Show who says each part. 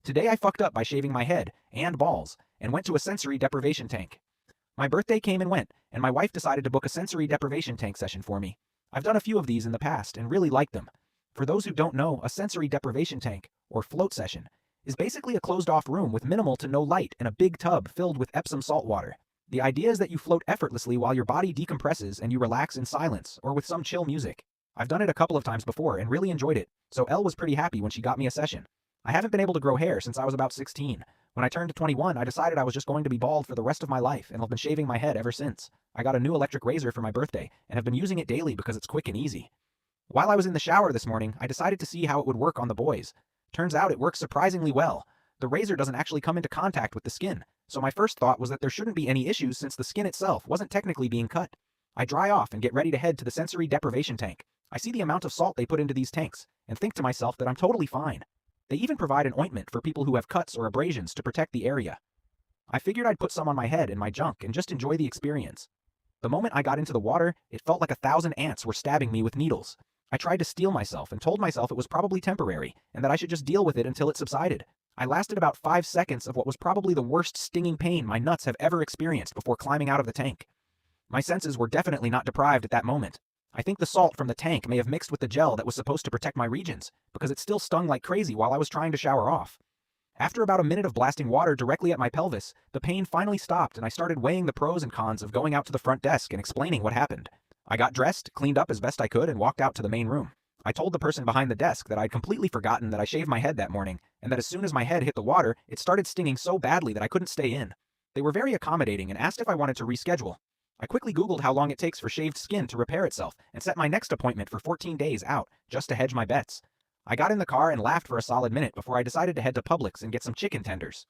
Speaker 1: Today I fucked up by shaving my head and balls and went to a sensory deprivation tank. My birthday came and went, and my wife decided to book a sensory deprivation tank session for me. I've done a few of these in the past and really liked them. For those who don't know, a sensory deprivation tank, or float session, is basically a closed-off room with minimal to no light and a big tub filled with Epsom salt water. The idea is that you float effortlessly while your body decompresses and you relax in silence or with some chill music. I've done it a couple of times before and really enjoyed it, so Elle was pretty happy when she got me a session. I haven't been able to grow hair since I was about 16. When I turned 21, I decided I was just going to be bald for the rest of my life and have been shaving my head ever since. I got a new electric razor for my birthday and have been using it daily because it's quick and easy. While I was in the shower this morning, I decided to see how it would work on the boys. Turns out it works surprisingly well. The razor doesn't actually come into contact with the skin, so my first thought was that there shouldn't be any issues since the skin itself wasn't technically being cut. I dry off and get ready to head to the sensory deprivation tank. I see the amount of salt they put into these tanks and think to myself that I'm totally fine. They even provide an ointment for people who have cuts or abrasions to protect the area. I figured I'd put some on my head and my junk and just enjoy the experience. The moment I got into the water, it felt like 1,000 ants were stabbing me with needles. I tried to steel myself and told myself it was probably temporary and that I should just deal with it until it subsided. I lasted about 5 seconds of what was probably the worst stinging pain my nuts have ever experienced before climbing out of the tank. My senses were definitely not deprived at that moment. I think the salt from the tank may have mixed with the gel that was supposed to protect my regions, because it still stung like crazy while I was trying to shower off. After about a minute of blasting water directly at my pelvis, the pain finally stopped and I started weighing the pros and cons of going out to the front desk and explaining what happened. I got dressed, cleaned up as best I could, and walked out to the main room. I told the person behind the desk that I'd completely forgotten that I shaved my head that morning, and that as soon as my head hit the water, it started stinging so badly that I couldn't stay in. They were very accommodating and asked if I wanted to reschedule. I quickly Googled how long it takes for shaved skin to repair itself and set my next appointment for 14 days out, just to hedge my bets. I got in the car and laughed for a solid minute before I decided to head to Publix and get some chicken tenders.